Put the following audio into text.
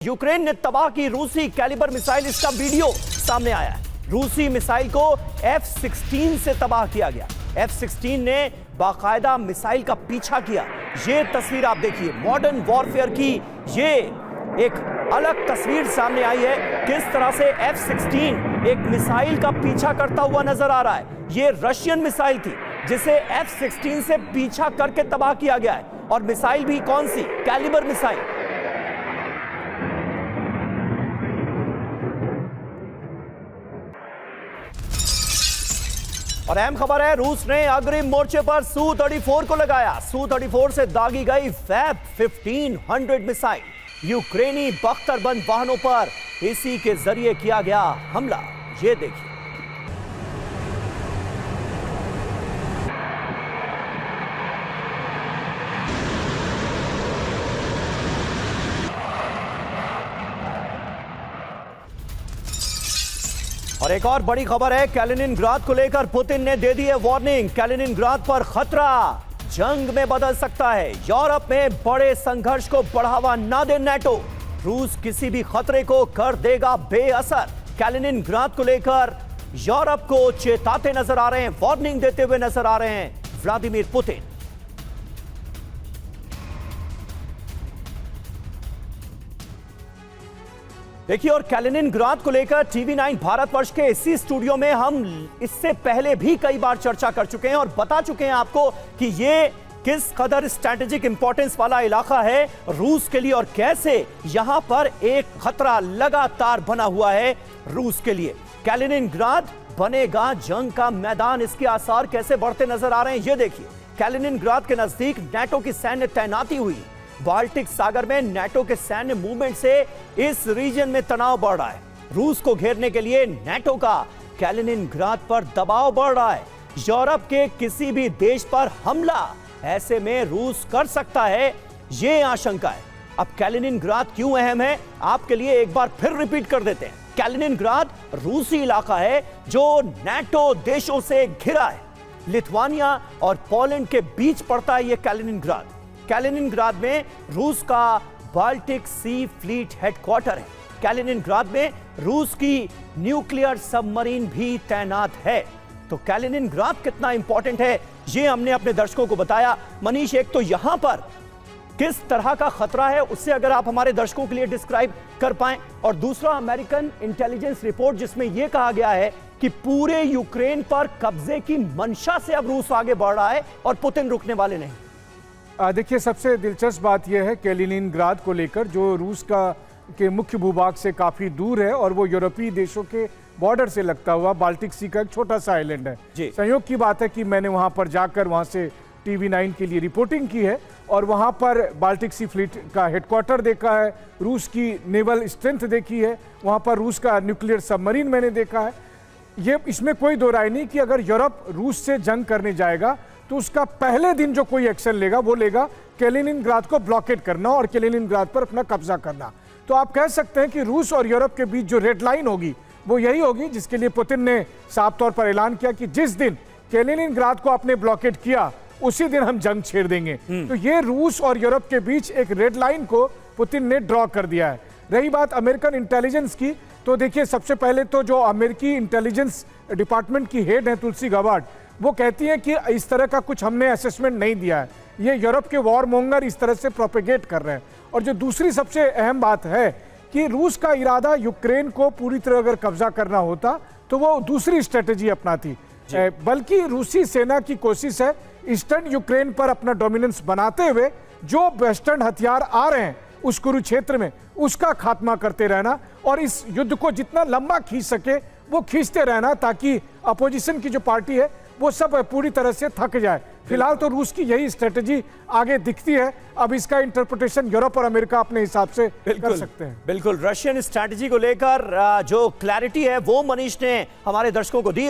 Ukraine ने तबाह की रूसी कैलिबर मिसाइल, इसका वीडियो सामने आया है। रूसी मिसाइल को F-16 से तबाह किया गया। F-16 ने बाकायदा मिसाइल का पीछा किया। ये तस्वीर आप देखिए, मॉडर्न वॉरफेयर की ये एक अलग तस्वीर सामने आई है। किस तरह से F-16 एक मिसाइल का पीछा करता हुआ नजर आ रहा है। ये रशियन मिसाइल थी जिसे F-16 से पीछा करके तबाह किया गया है। और मिसाइल भी कौन सी? Calibre missile. और अहम खबर है, रूस ने अग्रिम मोर्चे पर Su-34 को लगाया। Su-34 से दागी गई Fab-1500 मिसाइल। यूक्रेनी बख्तरबंद वाहनों पर इसी के जरिए किया गया हमला। ये देखिए। और एक और बड़ी खबर है, कैलिनिनग्राद को लेकर पुतिन ने दे दी है वार्निंग। कैलिनिनग्राद पर खतरा जंग में बदल सकता है। यूरोप में बड़े संघर्ष को बढ़ावा ना दे नेटो। रूस किसी भी खतरे को कर देगा बेअसर। कैलिनिनग्राद को लेकर यूरोप को चेताते नजर आ रहे हैं, वार्निंग देते हुए नजर आ रहे हैं व्लादिमीर पुतिन। देखिए, और कैलिनिनग्राद को लेकर TV9 भारतवर्ष के इसी स्टूडियो में हम इससे पहले भी कई बार चर्चा कर चुके हैं और बता चुके हैं आपको कि ये किस कदर स्ट्रैटेजिक इंपॉर्टेंस वाला इलाका है रूस के लिए और कैसे यहां पर एक खतरा लगातार बना हुआ है रूस के लिए। कैलिनिनग्राद बनेगा जंग का मैदान, इसके आसार कैसे बढ़ते नजर आ रहे हैं। ये देखिए, कैलिनिनग्राद के नजदीक नेटो की सैन्य तैनाती हुई। बाल्टिक सागर में नेटो के सैन्य मूवमेंट से इस रीजन में तनाव बढ़ रहा है। रूस को घेरने के लिए नेटो का कैलिनिनग्राद पर दबाव बढ़ रहा है। यूरोप के किसी भी देश पर हमला ऐसे में रूस कर सकता है, यह आशंका है। अब कैलिनिनग्राद क्यों अहम है, आपके लिए एक बार फिर रिपीट कर देते हैं। कैलिनिनग्राद रूसी इलाका है जो नेटो देशों से घिरा है। लिथुआनिया और पोलैंड के बीच पड़ता है यह कैलिनिनग्राद। कैलिनिनग्राद में रूस का बाल्टिक सी फ्लीट हेडक्वार्टर है। कैलिनिनग्राद में रूस की न्यूक्लियर सबमरीन भी तैनात है। तो कैलिनिनग्राद कितना इंपॉर्टेंट है ये हमने अपने दर्शकों को बताया। मनीष, एक तो यहां पर किस तरह का खतरा है उससे अगर आप हमारे दर्शकों के लिए डिस्क्राइब कर पाएं, और दूसरा अमेरिकन इंटेलिजेंस रिपोर्ट जिसमें यह कहा गया है कि पूरे यूक्रेन पर कब्जे की मंशा से अब रूस आगे बढ़ रहा है और पुतिन रुकने वाले नहीं। देखिए, सबसे दिलचस्प बात यह है कैलिनिनग्राद को लेकर, जो रूस के मुख्य भूभाग से काफ़ी दूर है और वो यूरोपीय देशों के बॉर्डर से लगता हुआ बाल्टिक सी का एक छोटा सा आइलैंड है। संयोग की बात है कि मैंने वहाँ पर जाकर वहाँ से TV9 के लिए रिपोर्टिंग की है और वहाँ पर बाल्टिक सी फ्लीट का हेडक्वार्टर देखा है, रूस की नेवल स्ट्रेंथ देखी है, वहाँ पर रूस का न्यूक्लियर सबमरीन मैंने देखा है। ये इसमें कोई दो राय नहीं कि अगर यूरोप रूस से जंग करने जाएगा तो उसका पहले दिन जो कोई एक्शन लेगा वो लेगा कैलिनिनग्राद को ब्लॉकेट करना और कैलिनिनग्राद पर अपना कब्जा करना। तो आप कह सकते हैं कि रूस और यूरोप के बीच जो रेड लाइन होगी वो यही होगी, जिसके लिए पुतिन ने साफ तौर पर ऐलान किया कि जिस दिन कैलिनिनग्राद को आपने ब्लॉकेट किया उसी दिन हम जंग छेड़ देंगे। तो ये रूस और यूरोप के बीच एक रेड लाइन को पुतिन ने ड्रॉ कर दिया है। रही बात अमेरिकन इंटेलिजेंस की, तो देखिए, सबसे पहले तो जो अमेरिकी इंटेलिजेंस डिपार्टमेंट की हेड है तुलसी गाबार्ड, वो कहती है कि इस तरह का कुछ हमने असेसमेंट नहीं दिया है, ये यूरोप के वॉर मोंगर इस तरह से प्रोपेगेट कर रहे हैं। और जो दूसरी सबसे अहम बात है कि रूस का इरादा यूक्रेन को पूरी तरह अगर कब्जा करना होता तो वो दूसरी स्ट्रेटेजी अपनाती, बल्कि रूसी सेना की कोशिश है ईस्टर्न यूक्रेन पर अपना डोमिनेंस बनाते हुए जो वेस्टर्न हथियार आ रहे हैं उस कुरुक्षेत्र में उसका खात्मा करते रहना और इस युद्ध को जितना लंबा खींच सके वो खींचते रहना, ताकि अपोजिशन की जो पार्टी है वो सब पूरी तरह से थक जाए। फिलहाल तो रूस की यही स्ट्रेटेजी आगे दिखती है। अब इसका इंटरप्रिटेशन यूरोप और अमेरिका अपने हिसाब से कर सकते हैं। बिल्कुल, रशियन स्ट्रेटेजी को लेकर जो क्लैरिटी है वो मनीष ने हमारे दर्शकों को दी।